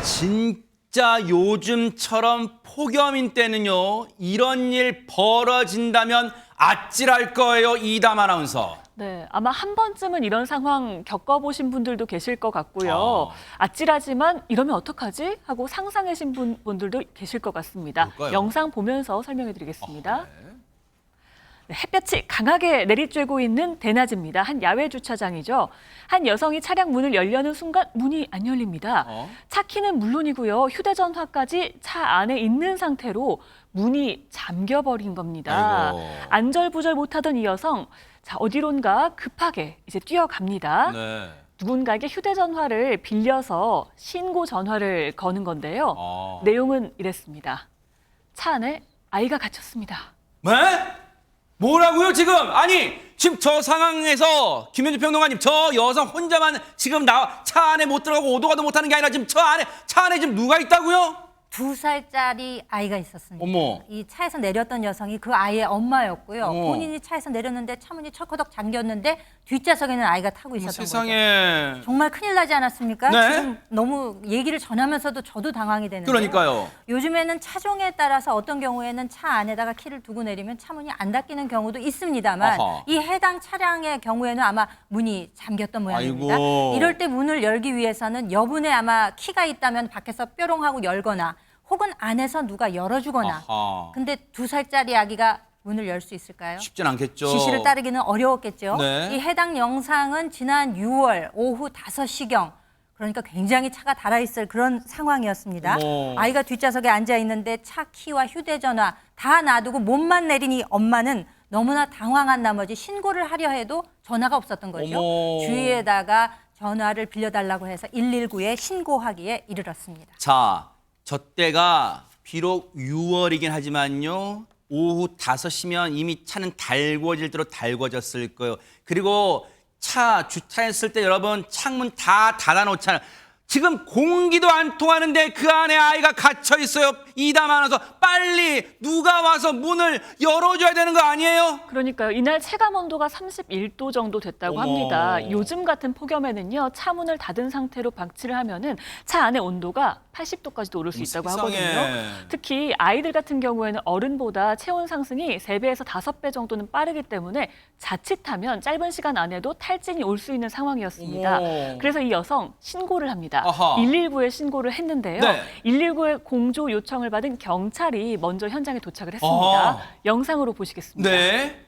진짜 요즘처럼 폭염인 때는요, 이런 일 벌어진다면 아찔할 거예요, 이담 아나운서. 네, 아마 한 번쯤은 이런 상황 겪어보신 분들도 계실 것 같고요. 아찔하지만 이러면 어떡하지? 하고 상상하신 분들도 계실 것 같습니다. 뭘까요? 영상 보면서 설명해 드리겠습니다. 네, 햇볕이 강하게 내리쬐고 있는 대낮입니다. 한 야외 주차장이죠. 한 여성이 차량 문을 열려는 순간 문이 안 열립니다. 차 키는 물론이고요. 휴대전화까지 차 안에 있는 상태로 문이 잠겨버린 겁니다. 아이고. 안절부절 못하던 이 여성, 자 어디론가 급하게 이제 뛰어갑니다. 네. 누군가에게 휴대전화를 빌려서 신고 전화를 거는 건데요. 내용은 이랬습니다. 차 안에 아이가 갇혔습니다. 네? 뭐라고요, 지금? 아니, 지금 저 상황에서 김현주 평론가님, 저 여성 혼자만 지금 차 안에 못 들어가고 오도 가도 못하는 게 아니라 지금 차 안에 지금 누가 있다고요? 2살짜리 아이가 있었습니다. 어머. 이 차에서 내렸던 여성이 그 아이의 엄마였고요. 어머. 본인이 차에서 내렸는데 차문이 철커덕 잠겼는데 뒷좌석에는 아이가 타고 있었던 거죠. 세상에. 정말 큰일 나지 않았습니까? 네. 지금 너무 얘기를 전하면서도 저도 당황이 되는데요. 그러니까요. 요즘에는 차종에 따라서 어떤 경우에는 차 안에다가 키를 두고 내리면 차문이 안 닫히는 경우도 있습니다만 아하. 이 해당 차량의 경우에는 아마 문이 잠겼던 모양입니다. 아이고. 이럴 때 문을 열기 위해서는 여분의 아마 키가 있다면 밖에서 뾰롱하고 열거나 혹은 안에서 누가 열어주거나. 아하. 근데 2살짜리 아기가 문을 열 수 있을까요? 쉽진 않겠죠. 지시를 따르기는 어려웠겠죠. 네. 이 해당 영상은 지난 6월 오후 5시경, 그러니까 굉장히 차가 달아있을 그런 상황이었습니다. 어머. 아이가 뒷좌석에 앉아 있는데 차 키와 휴대전화 다 놔두고 몸만 내린 이 엄마는 너무나 당황한 나머지 신고를 하려 해도 전화가 없었던 거죠. 어머. 주위에다가 전화를 빌려달라고 해서 119에 신고하기에 이르렀습니다. 자, 저 때가 비록 6월이긴 하지만요. 오후 5시면 이미 차는 달궈질 대로 달궈졌을 거예요. 그리고 차 주차했을 때 여러분 창문 다 닫아놓잖아요. 지금 공기도 안 통하는데 그 안에 아이가 갇혀 있어요. 이담 아나운서 빨리 누가 와서 문을 열어줘야 되는 거 아니에요? 그러니까요. 이날 체감 온도가 31도 정도 됐다고 어머. 합니다. 요즘 같은 폭염에는요. 차 문을 닫은 상태로 방치를 하면은 차 안의 온도가 80도까지도 오를 수 있다고 세상에. 하거든요. 특히 아이들 같은 경우에는 어른보다 체온 상승이 3배에서 5배 정도는 빠르기 때문에 자칫하면 짧은 시간 안에도 탈진이 올 수 있는 상황이었습니다. 어머. 그래서 이 여성 신고를 합니다. 아하. 119에 신고를 했는데요. 네. 119에 공조 요청을 받은 경찰이 먼저 현장에 도착을 했습니다. 아하. 영상으로 보시겠습니다. 네.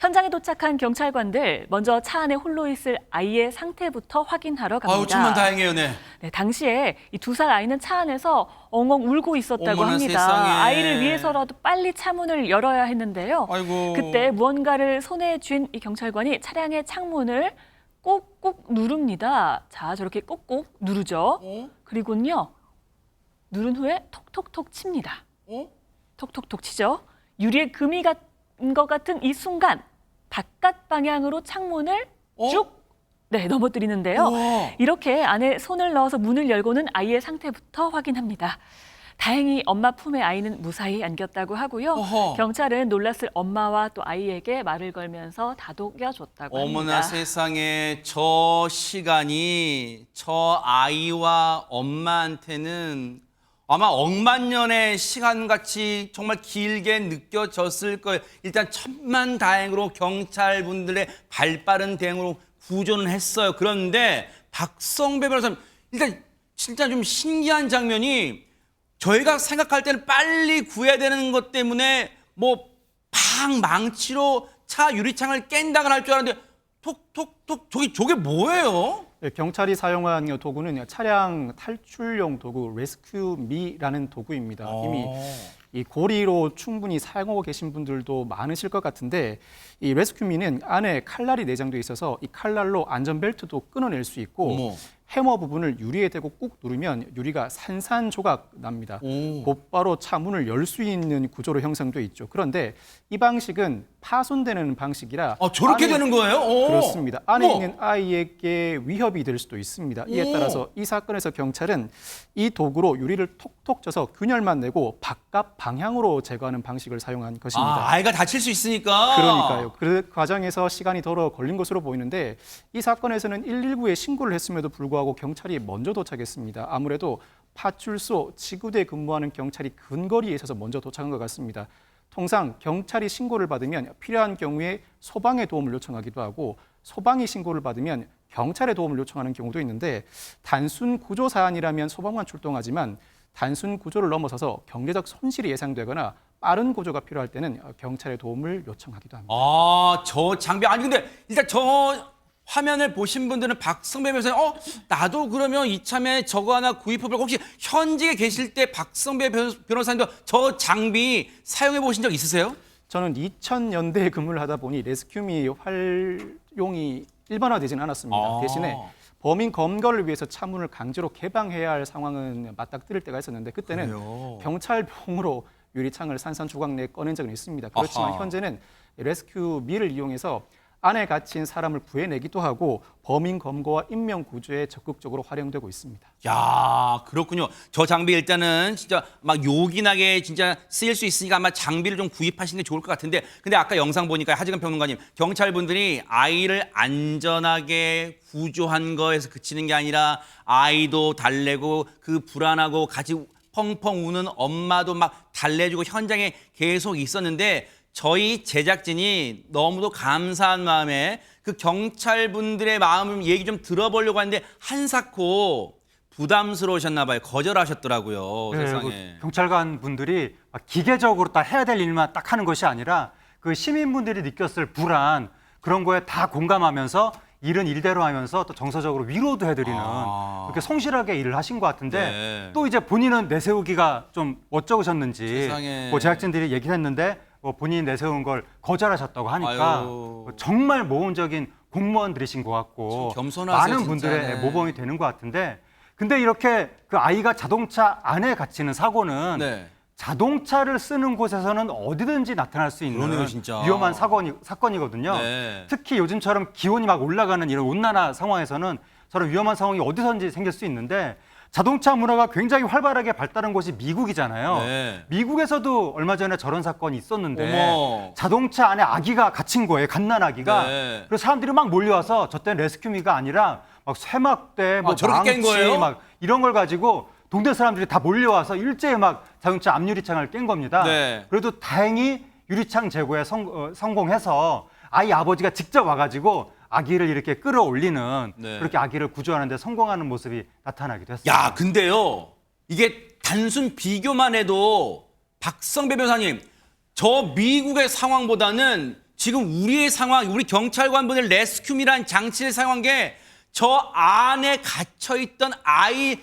현장에 도착한 경찰관들 먼저 차 안에 홀로 있을 아이의 상태부터 확인하러 갑니다. 아유, 정말 다행이에요, 네. 네, 당시에 이 2살 아이는 차 안에서 엉엉 울고 있었다고 어머나 합니다. 세상에. 아이를 위해서라도 빨리 차 문을 열어야 했는데요. 아이고. 그때 무언가를 손에 쥔 이 경찰관이 차량의 창문을 꼭꼭 누릅니다. 자, 저렇게 꼭꼭 누르죠. 그리고는요, 누른 후에 톡톡톡 칩니다. 톡톡톡 치죠. 유리에 금이 간 것 같은 이 순간 바깥 방향으로 창문을 쭉 넘어뜨리는데요. 우와. 이렇게 안에 손을 넣어서 문을 열고는 아이의 상태부터 확인합니다. 다행히 엄마 품에 아이는 무사히 안겼다고 하고요. 어허. 경찰은 놀랐을 엄마와 또 아이에게 말을 걸면서 다독여줬다고 합니다. 어머나 세상에, 저 시간이 저 아이와 엄마한테는 아마 억만년의 시간같이 정말 길게 느껴졌을 거예요. 일단 천만다행으로 경찰분들의 발빠른 대응으로 구조는 했어요. 그런데 박성배 변호사님, 일단 진짜 좀 신기한 장면이 저희가 생각할 때는 빨리 구해야 되는 것 때문에 뭐 팡 망치로 차 유리창을 깬다고 할 줄 알았는데 톡톡톡 저게 뭐예요? 네, 경찰이 사용한 도구는 차량 탈출용 도구 레스큐미라는 도구입니다. 이미 이 고리로 충분히 사용하고 계신 분들도 많으실 것 같은데 이 레스큐미는 안에 칼날이 내장되어 있어서 이 칼날로 안전벨트도 끊어낼 수 있고 어머. 해머 부분을 유리에 대고 꾹 누르면 유리가 산산조각 납니다. 오. 곧바로 차 문을 열 수 있는 구조로 형성돼 있죠. 그런데 이 방식은 파손되는 방식이라 저렇게 안에- 되는 거예요? 오. 그렇습니다. 안에 우와. 있는 아이에게 위협이 될 수도 있습니다. 이에 따라서 이 사건에서 경찰은 이 도구로 유리를 톡톡 쳐서 균열만 내고 바깥 방향으로 제거하는 방식을 사용한 것입니다. 아이가 다칠 수 있으니까. 그러니까요. 그 과정에서 시간이 덜어 걸린 것으로 보이는데 이 사건에서는 119에 신고를 했음에도 불구하고 경찰이 먼저 도착했습니다. 아무래도 파출소 지구대에 근무하는 경찰이 근거리에 있어서 먼저 도착한 것 같습니다. 통상 경찰이 신고를 받으면 필요한 경우에 소방의 도움을 요청하기도 하고 소방이 신고를 받으면 경찰의 도움을 요청하는 경우도 있는데 단순 구조 사안이라면 소방만 출동하지만 단순 구조를 넘어서서 경제적 손실이 예상되거나 빠른 구조가 필요할 때는 경찰의 도움을 요청하기도 합니다. 저 장비 아니 근데 일단 저 화면을 보신 분들은 박성배 변호사님, 나도 그러면 이참에 저거 하나 구입해볼 혹시 현직에 계실 때 박성배 변호사님도 저 장비 사용해 보신 적 있으세요? 저는 2000년대에 근무를 하다 보니 레스큐미 활용이 일반화되지는 않았습니다. 대신에 범인 검거를 위해서 차문을 강제로 개방해야 할 상황은 맞닥뜨릴 때가 있었는데 그때는 그래요? 경찰병으로 유리창을 산산조각 내 꺼낸 적은 있습니다. 그렇지만 아하. 현재는 레스큐미를 이용해서 안에 갇힌 사람을 구해내기도 하고 범인 검거와 인명 구조에 적극적으로 활용되고 있습니다. 야, 그렇군요. 저 장비 일단은 진짜 막 요긴하게 진짜 쓰일 수 있으니까 아마 장비를 좀 구입하시는 게 좋을 것 같은데 근데 아까 영상 보니까 하지근 평론가님 경찰분들이 아이를 안전하게 구조한 거에서 그치는 게 아니라 아이도 달래고 그 불안하고 같이 펑펑 우는 엄마도 막 달래주고 현장에 계속 있었는데 저희 제작진이 너무도 감사한 마음에 그 경찰분들의 마음을 얘기 좀 들어보려고 하는데 한사코 부담스러우셨나 봐요. 거절하셨더라고요. 세상에. 그 경찰관 분들이 막 기계적으로 딱 해야 될 일만 딱 하는 것이 아니라 그 시민분들이 느꼈을 불안 그런 거에 다 공감하면서 일은 일대로 하면서 또 정서적으로 위로도 해드리는 그렇게 성실하게 일을 하신 것 같은데 네. 또 이제 본인은 내세우기가 좀 어쩌셨는지 세상에. 제작진들이 얘기를 했는데 본인이 내세운 걸 거절하셨다고 하니까 아유. 정말 모범적인 공무원들이신 것 같고 참 겸손하세요, 많은 진짜. 분들의 네. 모범이 되는 것 같은데 근데 이렇게 그 아이가 자동차 안에 갇히는 사고는 네. 자동차를 쓰는 곳에서는 어디든지 나타날 수 있는 그러네요, 진짜. 위험한 사건이거든요. 네. 특히 요즘처럼 기온이 막 올라가는 이런 온난화 상황에서는 저런 위험한 상황이 어디서든지 생길 수 있는데 자동차 문화가 굉장히 활발하게 발달한 곳이 미국이잖아요. 네. 미국에서도 얼마 전에 저런 사건이 있었는데 어머. 자동차 안에 아기가 갇힌 거예요. 갓난 아기가. 네. 그래서 사람들이 막 몰려와서 저 때는 레스큐미가 아니라 막 쇠막대, 뭐 저렇게 깬 망치, 거예요? 막 이런 걸 가지고 동네 사람들이 다 몰려와서 일제히 막 자동차 앞유리창을 깬 겁니다. 네. 그래도 다행히 유리창 제거에 성공해서 아이 아버지가 직접 와가지고 아기를 이렇게 끌어올리는 네. 그렇게 아기를 구조하는 데 성공하는 모습이 나타나기도 했습니다. 야, 근데요. 이게 단순 비교만 해도 박성배 변호사님, 저 미국의 상황보다는 지금 우리의 상황, 우리 경찰관분들 레스큐미라는 장치를 사용한 게 저 안에 갇혀있던 아이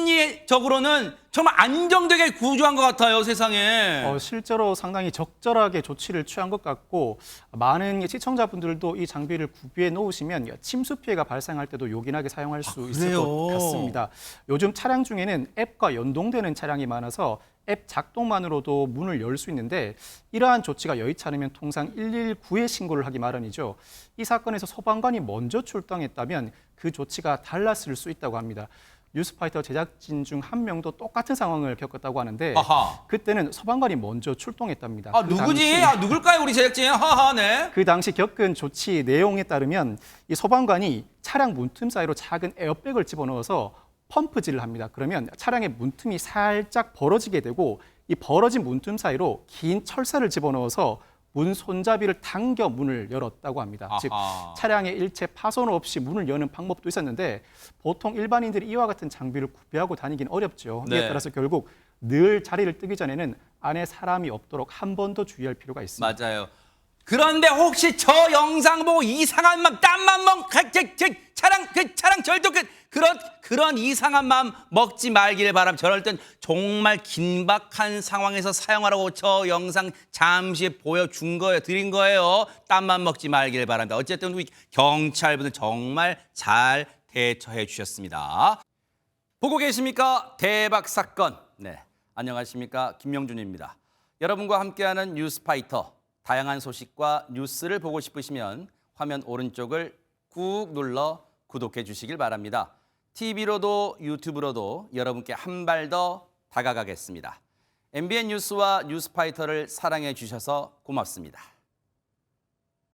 심리적으로는 정말 안정되게 구조한 것 같아요, 세상에. 실제로 상당히 적절하게 조치를 취한 것 같고 많은 시청자분들도 이 장비를 구비해 놓으시면 침수 피해가 발생할 때도 요긴하게 사용할 수 있을 그래요? 것 같습니다. 요즘 차량 중에는 앱과 연동되는 차량이 많아서 앱 작동만으로도 문을 열 수 있는데 이러한 조치가 여의치 않으면 통상 119에 신고를 하기 마련이죠. 이 사건에서 소방관이 먼저 출동했다면 그 조치가 달랐을 수 있다고 합니다. 뉴스파이터 제작진 중 한 명도 똑같은 상황을 겪었다고 하는데 아하. 그때는 소방관이 먼저 출동했답니다. 아, 그 누구지? 당시- 누굴까요, 우리 제작진? 하하, 네. 그 당시 겪은 조치 내용에 따르면 이 소방관이 차량 문틈 사이로 작은 에어백을 집어넣어서 펌프질을 합니다. 그러면 차량의 문틈이 살짝 벌어지게 되고 이 벌어진 문틈 사이로 긴 철사를 집어넣어서 문 손잡이를 당겨 문을 열었다고 합니다. 아하. 즉 차량의 일체 파손 없이 문을 여는 방법도 있었는데 보통 일반인들이 이와 같은 장비를 구비하고 다니긴 어렵죠. 네. 이에 따라서 결국 늘 자리를 뜨기 전에는 안에 사람이 없도록 한 번 더 주의할 필요가 있습니다. 맞아요. 그런데 혹시 저 영상 보고 이상한 마음, 딴맘 먹, 차량 절도 그런 이상한 마음 먹지 말길 바람. 저럴 땐 정말 긴박한 상황에서 사용하라고 저 영상 잠시 보여준 거예요, 드린 거예요. 딴맘 먹지 말길 바랍니다. 어쨌든 우리 경찰분들 정말 잘 대처해 주셨습니다. 보고 계십니까? 대박 사건. 네, 안녕하십니까? 김명준입니다. 여러분과 함께하는 뉴스파이터. 다양한 소식과 뉴스를 보고 싶으시면 화면 오른쪽을 꾹 눌러 구독해 주시길 바랍니다. TV로도 유튜브로도 여러분께 한 발 더 다가가겠습니다. MBN 뉴스와 뉴스파이터를 사랑해 주셔서 고맙습니다.